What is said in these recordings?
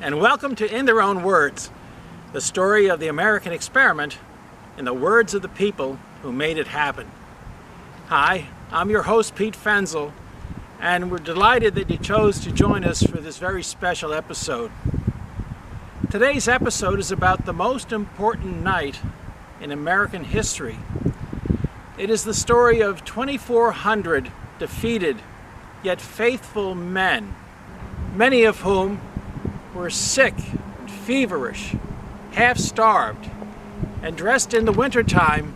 and welcome to In Their Own Words, the story of the American experiment in the words of the people who made it happen. Hi, I'm your host, Pete Fenzel, and we're delighted that you chose to join us for this very special episode. Today's episode is about the most important night in American history. It is the story of 2,400 defeated yet faithful men, many of whom were sick, feverish, half-starved, and dressed in the wintertime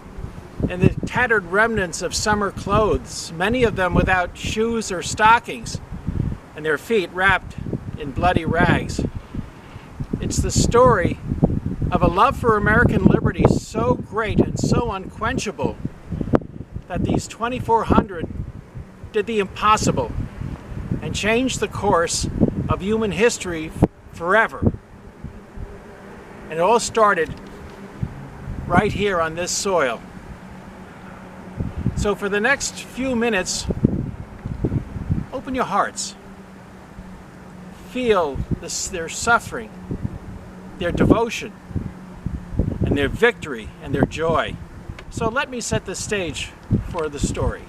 in the tattered remnants of summer clothes, many of them without shoes or stockings, and their feet wrapped in bloody rags. It's the story of a love for American liberty so great and so unquenchable that these 2,400 did the impossible and changed the course of human history forever. And it all started right here on this soil. So for the next few minutes, open your hearts. Feel their suffering, their devotion, and their victory and their joy. So let me set the stage for the story.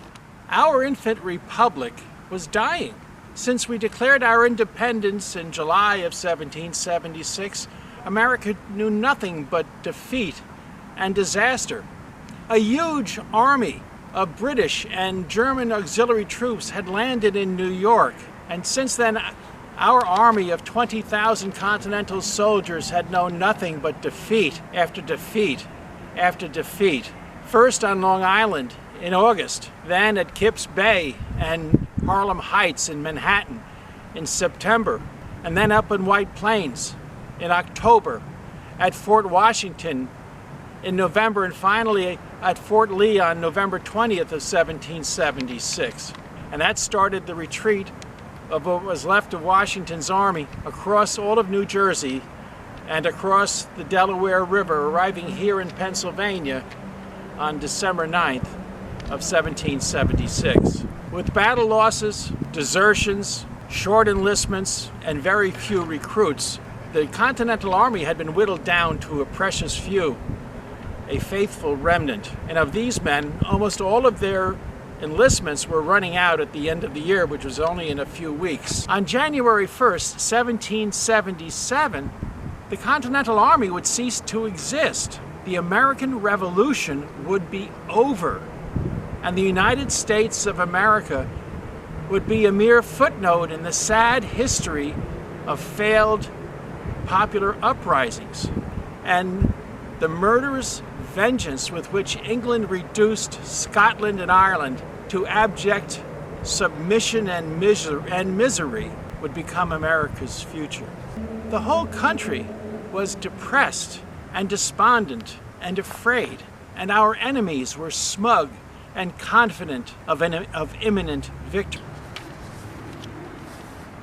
Our infant republic was dying. Since we declared our independence in July of 1776, America knew nothing but defeat and disaster. A huge army of British and German auxiliary troops had landed in New York, and since then our army of 20,000 Continental soldiers had known nothing but defeat after defeat after defeat. First on Long Island in August, then at Kips Bay and Harlem Heights in Manhattan in September, and then up in White Plains in October, at Fort Washington in November, and finally at Fort Lee on November 20th of 1776. And that started the retreat of what was left of Washington's army across all of New Jersey and across the Delaware River, arriving here in Pennsylvania on December 9th of 1776. With battle losses, desertions, short enlistments, and very few recruits, the Continental Army had been whittled down to a precious few, a faithful remnant. And of these men, almost all of their enlistments were running out at the end of the year, which was only in a few weeks. On January 1st, 1777, the Continental Army would cease to exist. The American Revolution would be over, and the United States of America would be a mere footnote in the sad history of failed popular uprisings and the murderous vengeance with which England reduced Scotland and Ireland to abject submission and misery would become America's future. The whole country was depressed and despondent and afraid, and our enemies were smug and confident of imminent victory.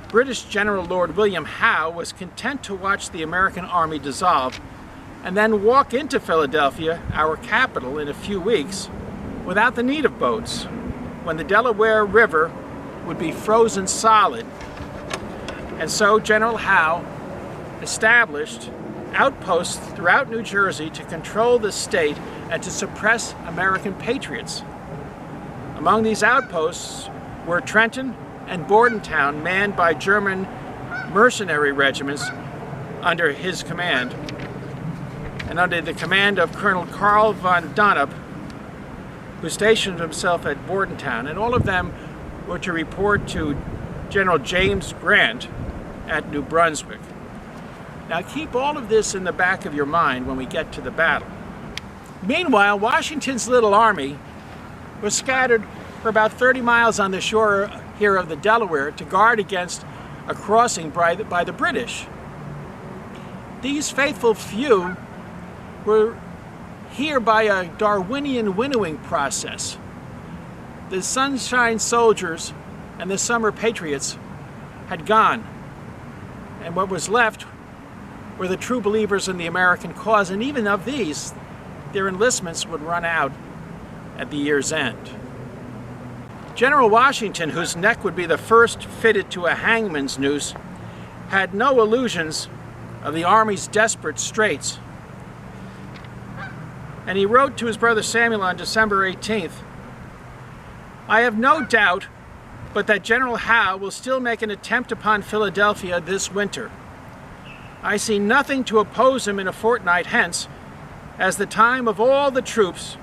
British General Lord William Howe was content to watch the American army dissolve and then walk into Philadelphia, our capital, in a few weeks without the need of boats, when the Delaware River would be frozen solid. And so General Howe established outposts throughout New Jersey to control the state and to suppress American patriots. Among these outposts were Trenton and Bordentown, manned by German mercenary regiments under his command, and under the command of Colonel Carl von Donop, who stationed himself at Bordentown, and all of them were to report to General James Grant at New Brunswick. Now keep all of this in the back of your mind when we get to the battle. Meanwhile, Washington's little army was scattered for about 30 miles on the shore here of the Delaware to guard against a crossing by the British. These faithful few were here by a Darwinian winnowing process. The Sunshine Soldiers and the Summer Patriots had gone, and what was left were the true believers in the American cause, and even of these, their enlistments would run out at the year's end. General Washington, whose neck would be the first fitted to a hangman's noose, had no illusions of the Army's desperate straits. And he wrote to his brother Samuel on December 18th, "I have no doubt but that General Howe will still make an attempt upon Philadelphia this winter. I see nothing to oppose him in a fortnight hence, as the time of all the troops,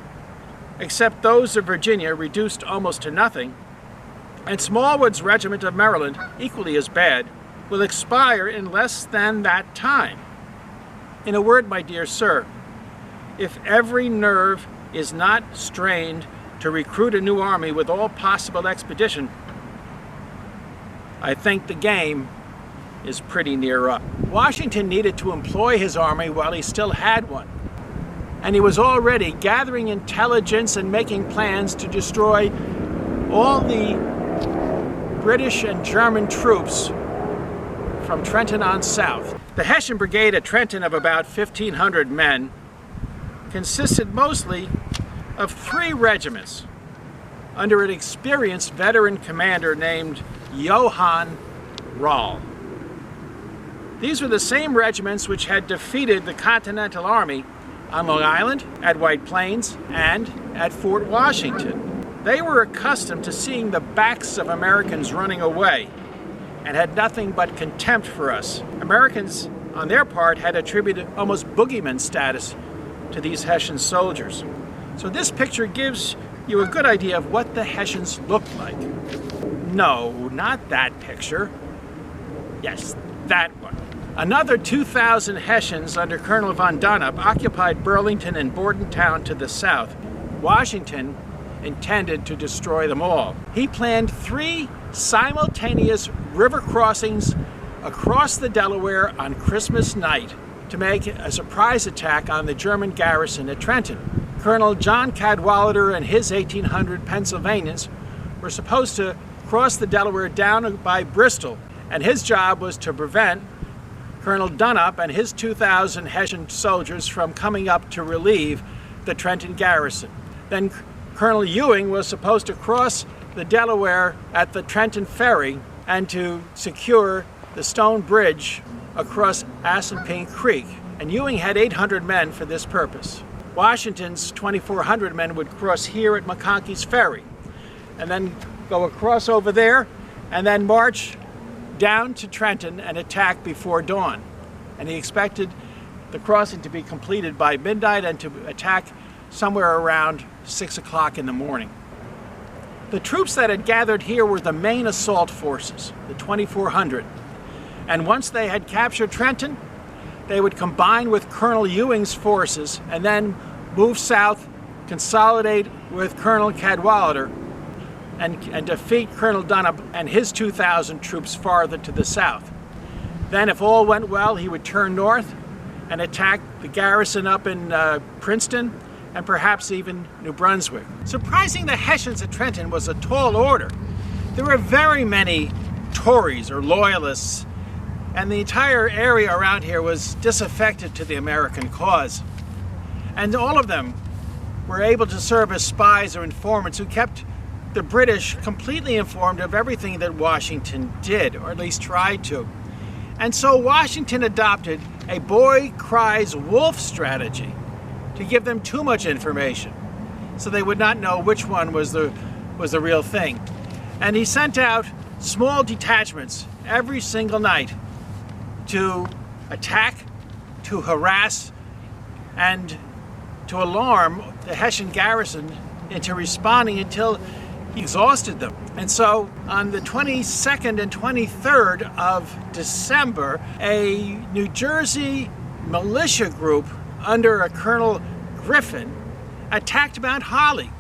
except those of Virginia, reduced almost to nothing, and Smallwood's regiment of Maryland, equally as bad, will expire in less than that time. In a word, my dear sir, if every nerve is not strained to recruit a new army with all possible expedition, I think the game is pretty near up." Washington needed to employ his army while he still had one, and he was already gathering intelligence and making plans to destroy all the British and German troops from Trenton on south. The Hessian brigade at Trenton, of about 1,500 men, consisted mostly of 3 regiments under an experienced veteran commander named Johann Rall. These were the same regiments which had defeated the Continental Army on Long Island, at White Plains, and at Fort Washington. They were accustomed to seeing the backs of Americans running away and had nothing but contempt for us. Americans, on their part, had attributed almost boogeyman status to these Hessian soldiers. So this picture gives you a good idea of what the Hessians looked like. No, not that picture. Yes, that one. Another 2,000 Hessians under Colonel von Donop occupied Burlington and Bordentown to the south. Washington intended to destroy them all. He planned 3 simultaneous river crossings across the Delaware on Christmas night to make a surprise attack on the German garrison at Trenton. Colonel John Cadwalader and his 1,800 Pennsylvanians were supposed to cross the Delaware down by Bristol, and his job was to prevent Colonel Donop and his 2,000 Hessian soldiers from coming up to relieve the Trenton garrison. Then Colonel Ewing was supposed to cross the Delaware at the Trenton Ferry and to secure the stone bridge across Assunpink Creek. And Ewing had 800 men for this purpose. Washington's 2,400 men would cross here at McConkey's Ferry and then go across over there and then march down to Trenton and attack before dawn. And he expected the crossing to be completed by midnight and to attack somewhere around 6 o'clock in the morning. The troops that had gathered here were the main assault forces, the 2,400. And once they had captured Trenton, they would combine with Colonel Ewing's forces and then move south, consolidate with Colonel Cadwalader, and defeat Colonel Donop and his 2,000 troops farther to the south. Then, if all went well, he would turn north and attack the garrison up in Princeton and perhaps even New Brunswick. Surprising the Hessians at Trenton was a tall order. There were very many Tories or Loyalists, and the entire area around here was disaffected to the American cause. And all of them were able to serve as spies or informants who kept the British completely informed of everything that Washington did, or at least tried to. And so Washington adopted a boy cries wolf strategy to give them too much information so they would not know which one was the real thing. And he sent out small detachments every single night to attack, to harass, and to alarm the Hessian garrison into responding until he exhausted them. And so on the 22nd and 23rd of December, a New Jersey militia group under a Colonel Griffin attacked Mount Holly.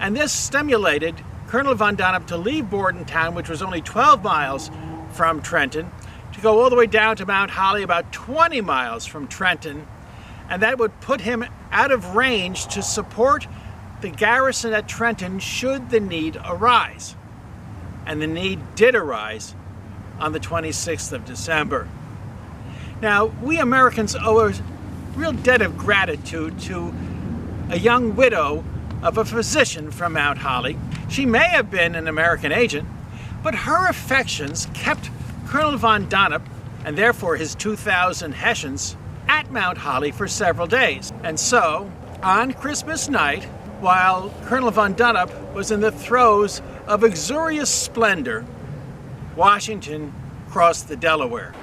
And this stimulated Colonel von Donop to leave Bordentown, which was only 12 miles from Trenton, to go all the way down to Mount Holly, about 20 miles from Trenton. And that would put him out of range to support the garrison at Trenton should the need arise. And the need did arise on the 26th of December. Now, we Americans owe a real debt of gratitude to a young widow of a physician from Mount Holly. She may have been an American agent, but her affections kept Colonel von Donop and therefore his 2,000 Hessians, at Mount Holly for several days. And so, on Christmas night, while Colonel von Donop was in the throes of uxorious splendor, Washington crossed the Delaware.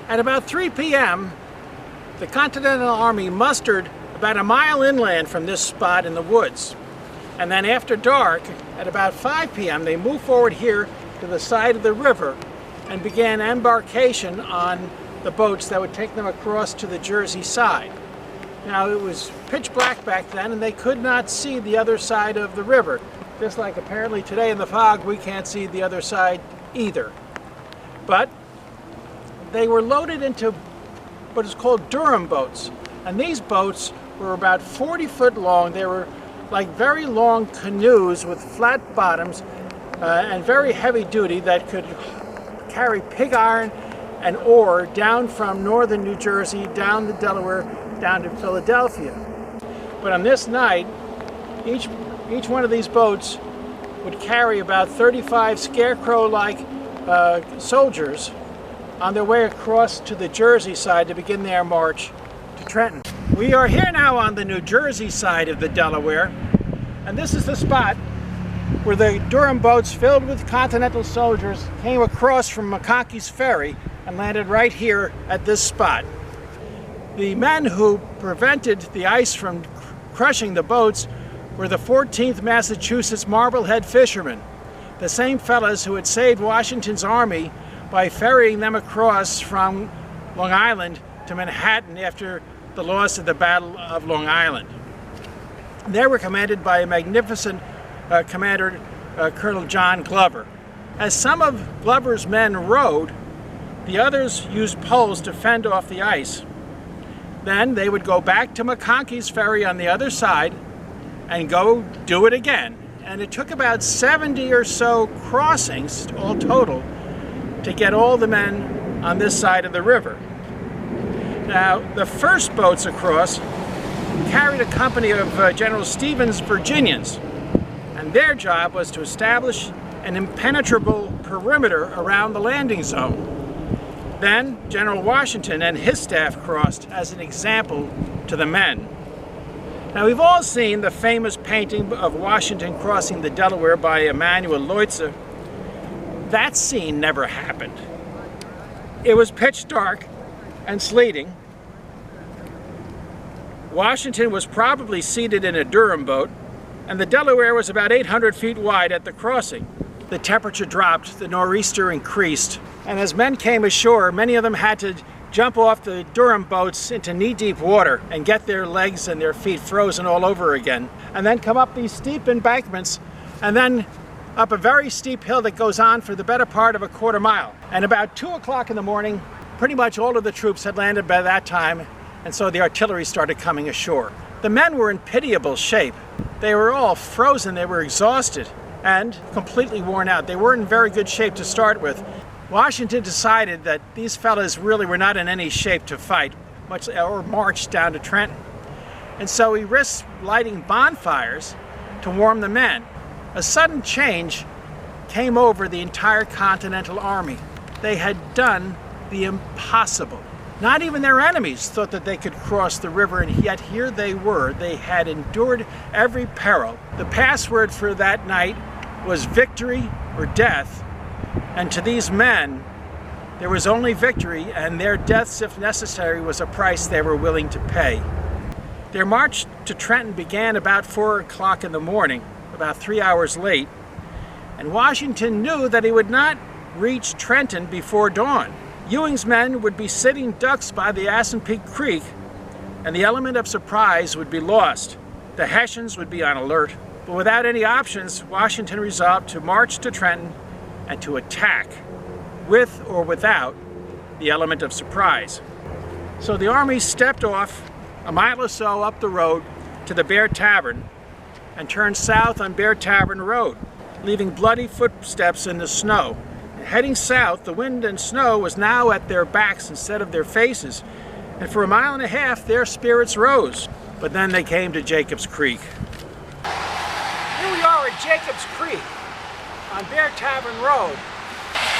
At about 3 p.m., the Continental Army mustered about a mile inland from this spot in the woods. And then after dark, at about 5 p.m., they moved forward here to the side of the river and began embarkation on the boats that would take them across to the Jersey side. Now, it was pitch black back then, and they could not see the other side of the river. Just like apparently today in the fog, we can't see the other side either. But they were loaded into what is called Durham boats. And these boats were about 40 foot long. They were like very long canoes with flat bottoms and very heavy duty that could carry pig iron and ore down from northern New Jersey, down the Delaware, down to Philadelphia. But on this night, each one of these boats would carry about 35 scarecrow-like soldiers on their way across to the Jersey side to begin their march to Trenton. We are here now on the New Jersey side of the Delaware, and this is the spot where the Durham boats filled with Continental soldiers came across from McConkey's Ferry and landed right here at this spot. The men who prevented the ice from crushing the boats were the 14th Massachusetts Marblehead fishermen, the same fellows who had saved Washington's army by ferrying them across from Long Island to Manhattan after the loss of the Battle of Long Island. They were commanded by a magnificent commander, Colonel John Glover. As some of Glover's men rowed, the others used poles to fend off the ice. Then they would go back to McConkey's Ferry on the other side and go do it again. And it took about 70 or so crossings, all total, to get all the men on this side of the river. Now, the first boats across carried a company of General Stevens' Virginians, and their job was to establish an impenetrable perimeter around the landing zone. Then General Washington and his staff crossed as an example to the men. Now, we've all seen the famous painting of Washington crossing the Delaware by Emanuel Leutze. That scene never happened. It was pitch dark and sleeting. Washington was probably seated in a Durham boat, and the Delaware was about 800 feet wide at the crossing. The temperature dropped, the nor'easter increased, and as men came ashore, many of them had to jump off the Durham boats into knee-deep water and get their legs and their feet frozen all over again, and then come up these steep embankments, and then up a very steep hill that goes on for the better part of a quarter mile. And about 2 o'clock in the morning, pretty much all of the troops had landed by that time, and so the artillery started coming ashore. The men were in pitiable shape. They were all frozen, they were exhausted, and completely worn out. They weren't in very good shape to start with. Washington decided that these fellas really were not in any shape to fight, much or march down to Trenton. And so he risked lighting bonfires to warm the men. A sudden change came over the entire Continental Army. They had done the impossible. Not even their enemies thought that they could cross the river, and yet here they were. They had endured every peril. The password for that night was victory or death. And to these men, there was only victory, and their deaths, if necessary, was a price they were willing to pay. Their march to Trenton began about 4 o'clock in the morning, about 3 hours late, and Washington knew that he would not reach Trenton before dawn. Ewing's men would be sitting ducks by the Assunpink Creek, and the element of surprise would be lost. The Hessians would be on alert, but without any options, Washington resolved to march to Trenton and to attack, with or without the element of surprise. So the army stepped off a mile or so up the road to the Bear Tavern and turned south on Bear Tavern Road, leaving bloody footsteps in the snow. Heading south, the wind and snow was now at their backs instead of their faces, and for a mile and a half their spirits rose. But then they came to Jacob's Creek. Here we are at Jacob's Creek on Bear Tavern Road.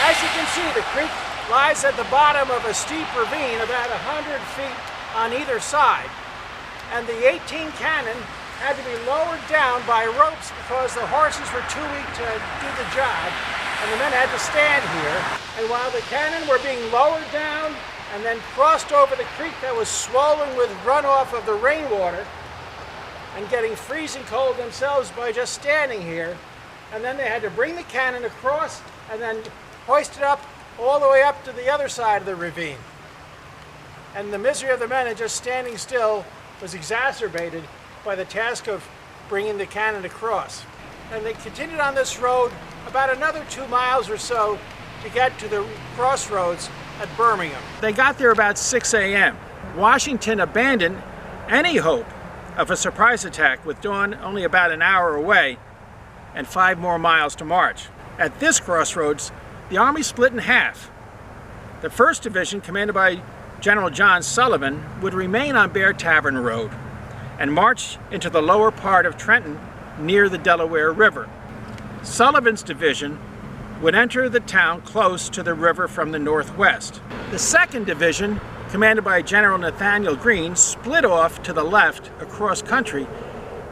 As you can see, the creek lies at the bottom of a steep ravine about 100 feet on either side. And the 18 cannon had to be lowered down by ropes because the horses were too weak to do the job, and the men had to stand here. And while the cannon were being lowered down and then crossed over the creek that was swollen with runoff of the rainwater and getting freezing cold themselves by just standing here, and then they had to bring the cannon across and then hoist it up all the way up to the other side of the ravine. And the misery of the men in just standing still was exacerbated by the task of bringing the cannon across. And they continued on this road about another 2 miles or so to get to the crossroads at Birmingham. They got there about 6 a.m. Washington abandoned any hope of a surprise attack with dawn only about an hour away and 5 more miles to march. At this crossroads, the army split in half. The 1st Division, commanded by General John Sullivan, would remain on Bear Tavern Road and march into the lower part of Trenton near the Delaware River. Sullivan's division would enter the town close to the river from the northwest. The 2nd Division, commanded by General Nathaniel Greene, split off to the left across country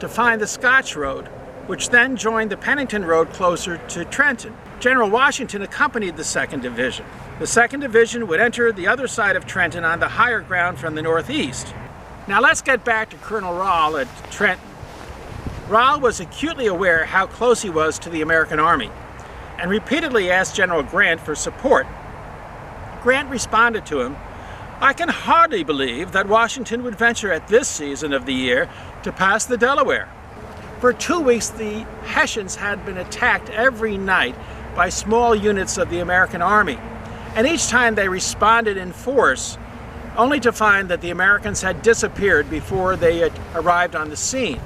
to find the Scotch Road, which then joined the Pennington Road closer to Trenton. General Washington accompanied the 2nd Division. The 2nd Division would enter the other side of Trenton on the higher ground from the northeast. Now let's get back to Colonel Rall at Trenton. Rall was acutely aware how close he was to the American Army and repeatedly asked General Grant for support. Grant responded to him, "I can hardly believe that Washington would venture at this season of the year to pass the Delaware." For 2 weeks, the Hessians had been attacked every night by small units of the American Army, and each time they responded in force, only to find that the Americans had disappeared before they had arrived on the scene.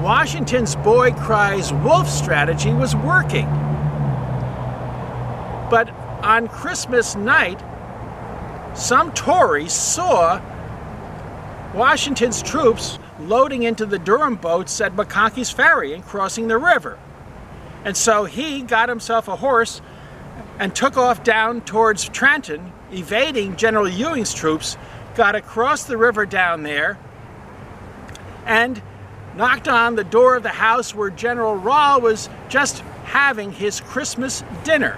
Washington's boy cries wolf strategy was working. But on Christmas night, some Tories saw Washington's troops loading into the Durham boats at McConkey's Ferry and crossing the river. And so he got himself a horse and took off down towards Trenton, evading General Ewing's troops, got across the river down there, and knocked on the door of the house where General Rall was just having his Christmas dinner.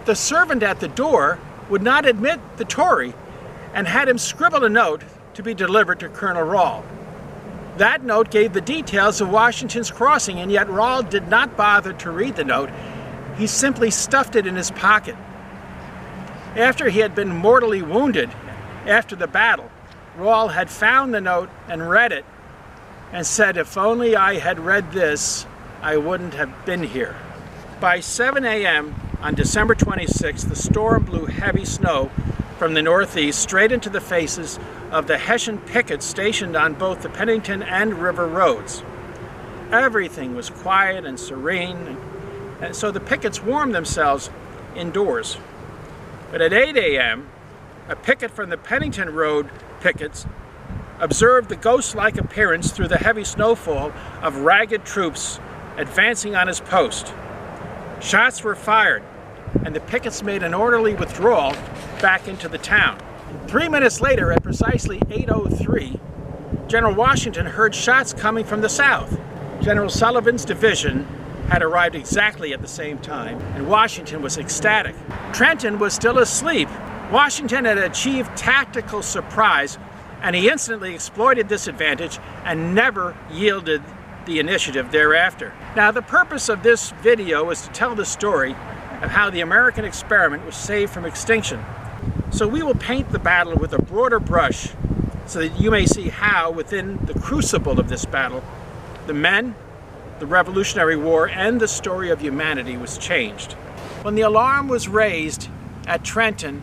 The servant at the door would not admit the Tory and had him scribble a note to be delivered to Colonel Rall. That note gave the details of Washington's crossing, and yet Rall did not bother to read the note. He simply stuffed it in his pocket. After he had been mortally wounded after the battle, Rall had found the note and read it and said, "If only I had read this, I wouldn't have been here." By 7 a.m. on December 26th, the storm blew heavy snow from the northeast straight into the faces of the Hessian pickets stationed on both the Pennington and river roads. Everything was quiet and serene, and so the pickets warmed themselves indoors. But at 8 a.m., a picket from the Pennington Road pickets observed the ghost-like appearance through the heavy snowfall of ragged troops advancing on his post. Shots were fired, and the pickets made an orderly withdrawal back into the town. 3 minutes later, at precisely 8:03, General Washington heard shots coming from the south. General Sullivan's division had arrived exactly at the same time, and Washington was ecstatic. Trenton was still asleep. Washington had achieved tactical surprise, and he instantly exploited this advantage and never yielded the initiative thereafter. Now, the purpose of this video is to tell the story of how the American experiment was saved from extinction. So we will paint the battle with a broader brush so that you may see how, within the crucible of this battle, the men, the Revolutionary War, and the story of humanity was changed. When the alarm was raised at Trenton,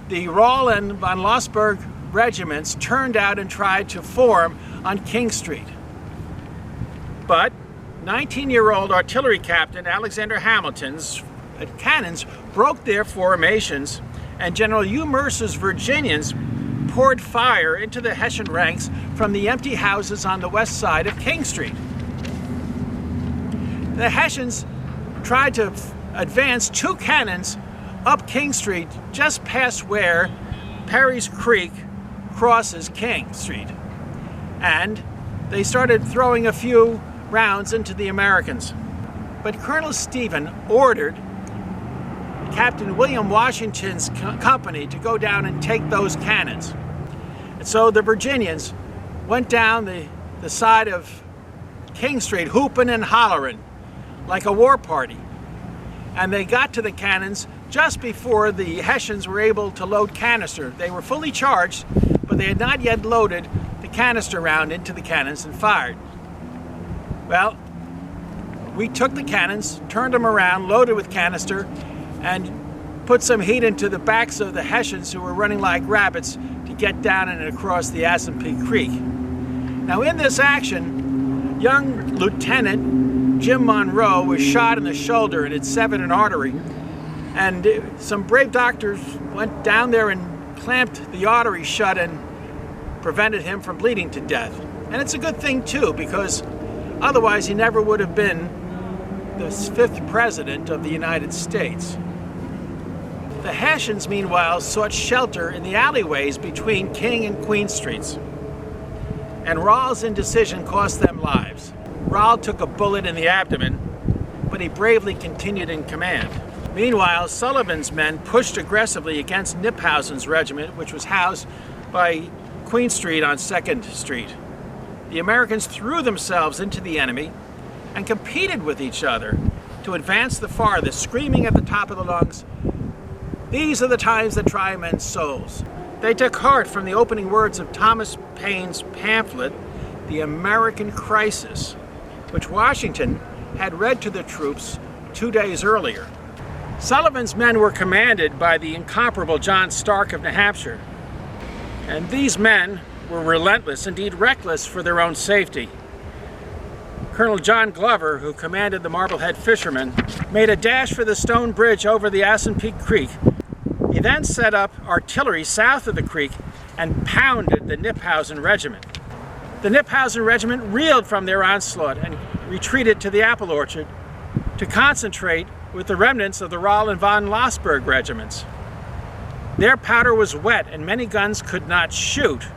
the Rall and von Lossberg regiments turned out and tried to form on King Street. But 19-year-old artillery captain Alexander Hamilton's cannons broke their formations, and General Hugh Mercer's Virginians poured fire into the Hessian ranks from the empty houses on the west side of King Street. The Hessians tried to advance 2 cannons up King Street, just past where Perry's Creek crosses King Street. And they started throwing a few rounds into the Americans. But Colonel Stephen ordered Captain William Washington's company to go down and take those cannons. And so the Virginians went down the side of King Street, hooping and hollering like a war party. And they got to the cannons just before the Hessians were able to load canister. They were fully charged, but they had not yet loaded the canister round into the cannons and fired. Well, we took the cannons, turned them around, loaded with canister, and put some heat into the backs of the Hessians who were running like rabbits to get down and across the Assunpink Creek. Now in this action, young Lieutenant Jim Monroe was shot in the shoulder and it severed an artery. And some brave doctors went down there and clamped the artery shut and prevented him from bleeding to death. And it's a good thing too, because otherwise he never would have been the 5th president of the United States. The Hessians, meanwhile, sought shelter in the alleyways between King and Queen Streets. And Rahl's indecision cost them lives. Rahl took a bullet in the abdomen, but he bravely continued in command. Meanwhile, Sullivan's men pushed aggressively against Kniphausen's regiment, which was housed by Queen Street on 2nd Street. The Americans threw themselves into the enemy and competed with each other to advance the farthest, screaming at the top of the lungs, "These are the times that try men's souls." They took heart from the opening words of Thomas Paine's pamphlet, The American Crisis, which Washington had read to the troops 2 days earlier. Sullivan's men were commanded by the incomparable John Stark of New Hampshire, and these men were relentless, indeed reckless, for their own safety. Colonel John Glover, who commanded the Marblehead fishermen, made a dash for the stone bridge over the Assunpink Creek. He then set up artillery south of the creek and pounded the Kniphausen regiment. The Kniphausen regiment reeled from their onslaught and retreated to the apple orchard to concentrate with the remnants of the Rahl and von Lossberg regiments. Their powder was wet and many guns could not shoot,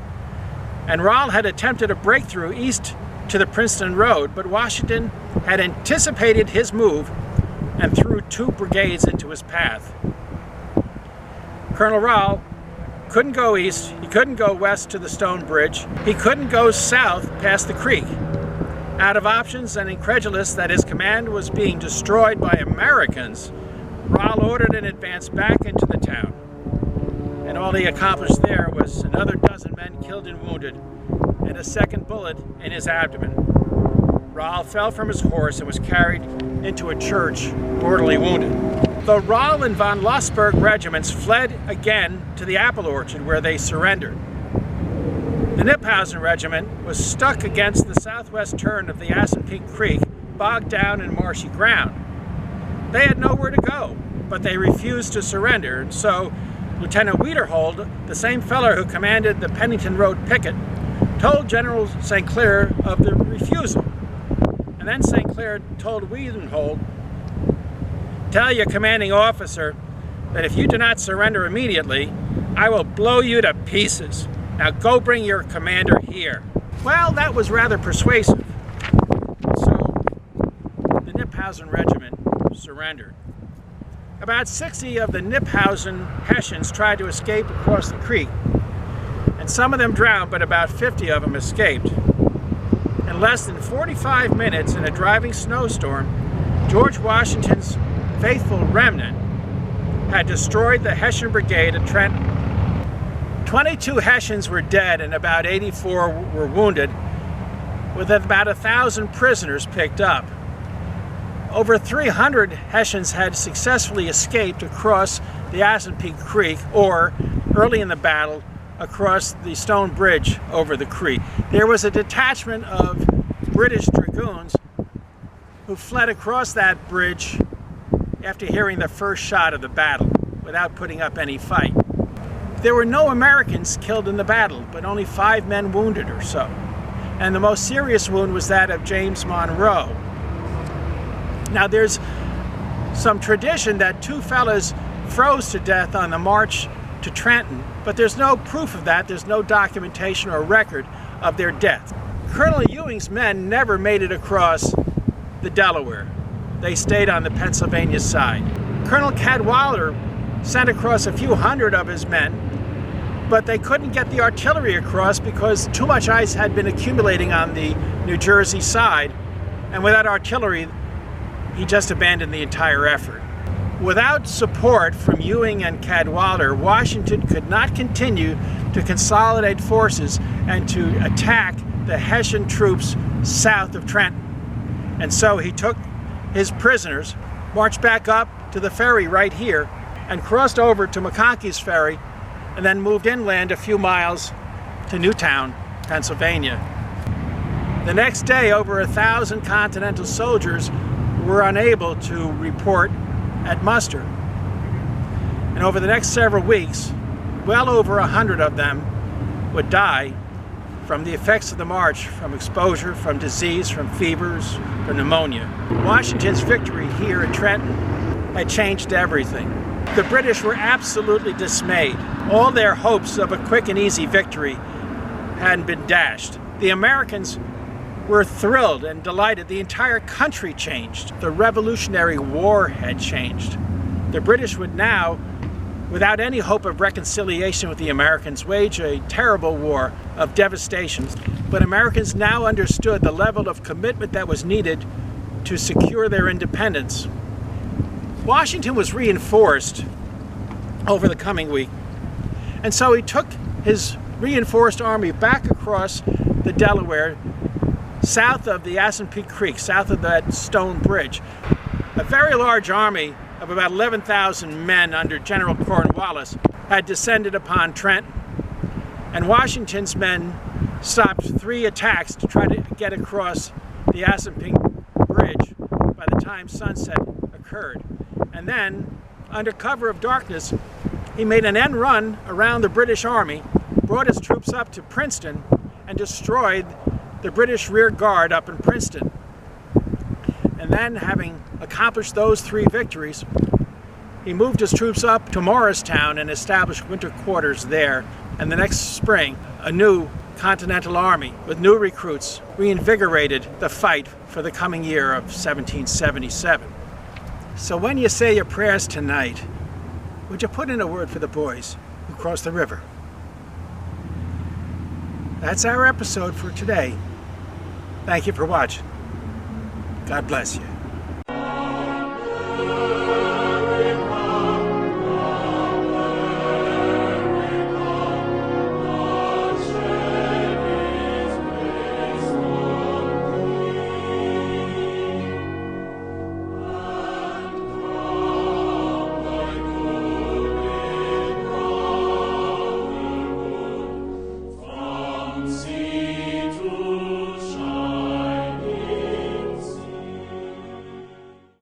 and Rahl had attempted a breakthrough east to the Princeton road, but Washington had anticipated his move and threw 2 brigades into his path. Colonel Rahl couldn't go east, he couldn't go west to the stone bridge, he couldn't go south past the creek. Out of options and incredulous that his command was being destroyed by Americans, Rahl ordered an advance back into the town. And all he accomplished there was another dozen men killed and wounded, and a second bullet in his abdomen. Rahl fell from his horse and was carried into a church, mortally wounded. The Rahl and von Lossberg regiments fled again to the apple orchard, where they surrendered. The Kniphausen regiment was stuck against the southwest turn of the Assunpink Creek, bogged down in marshy ground. They had nowhere to go, but they refused to surrender, and so Lieutenant Wiederhold, the same fellow who commanded the Pennington Road picket, told General St. Clair of the refusal. And then St. Clair told Wiederhold, "Tell your commanding officer that if you do not surrender immediately, I will blow you to pieces. Now go bring your commander here." Well, that was rather persuasive. So the Kniphausen regiment surrendered. About 60 of the Kniphausen Hessians tried to escape across the creek, and some of them drowned, but about 50 of them escaped. In less than 45 minutes in a driving snowstorm, George Washington's faithful remnant had destroyed the Hessian brigade at Trenton. 22 Hessians were dead and about 84 were wounded, with about 1,000 prisoners picked up. Over 300 Hessians had successfully escaped across the Assunpink Creek, or, early in the battle, across the stone bridge over the creek. There was a detachment of British dragoons who fled across that bridge after hearing the first shot of the battle, without putting up any fight. There were no Americans killed in the battle, but only 5 men wounded or so. And the most serious wound was that of James Monroe. Now there's some tradition that 2 fellows froze to death on the march to Trenton, but there's no proof of that. There's no documentation or record of their death. Colonel Ewing's men never made it across the Delaware. They stayed on the Pennsylvania side. Colonel Cadwalader sent across a few hundred of his men, but they couldn't get the artillery across because too much ice had been accumulating on the New Jersey side, and without artillery, he just abandoned the entire effort. Without support from Ewing and Cadwalader, Washington could not continue to consolidate forces and to attack the Hessian troops south of Trenton. And so he took his prisoners, marched back up to the ferry right here, and crossed over to McConkey's Ferry, and then moved inland a few miles to Newtown, Pennsylvania. The next day, over 1,000 Continental soldiers were unable to report at muster. And over the next several weeks, well over 100 of them would die from the effects of the march, from exposure, from disease, from fevers, from pneumonia. Washington's victory here at Trenton had changed everything. The British were absolutely dismayed. All their hopes of a quick and easy victory had been dashed. The Americans were thrilled and delighted. The entire country changed. The Revolutionary War had changed. The British would now, without any hope of reconciliation with the Americans, wage a terrible war of devastation. But Americans now understood the level of commitment that was needed to secure their independence. Washington was reinforced over the coming week, and so he took his reinforced army back across the Delaware, south of the Assunpink Creek, south of that stone bridge. A very large army of about 11,000 men under General Cornwallis had descended upon Trenton, and Washington's men stopped 3 attacks to try to get across the Assunpink Bridge by the time sunset occurred. And then, under cover of darkness, he made an end run around the British Army, brought his troops up to Princeton, and destroyed the British rear guard up in Princeton. And then, having accomplished those 3 victories, he moved his troops up to Morristown and established winter quarters there. And the next spring, a new Continental Army with new recruits reinvigorated the fight for the coming year of 1777. So when you say your prayers tonight, would you put in a word for the boys who crossed the river? That's our episode for today. Thank you for watching. God bless you.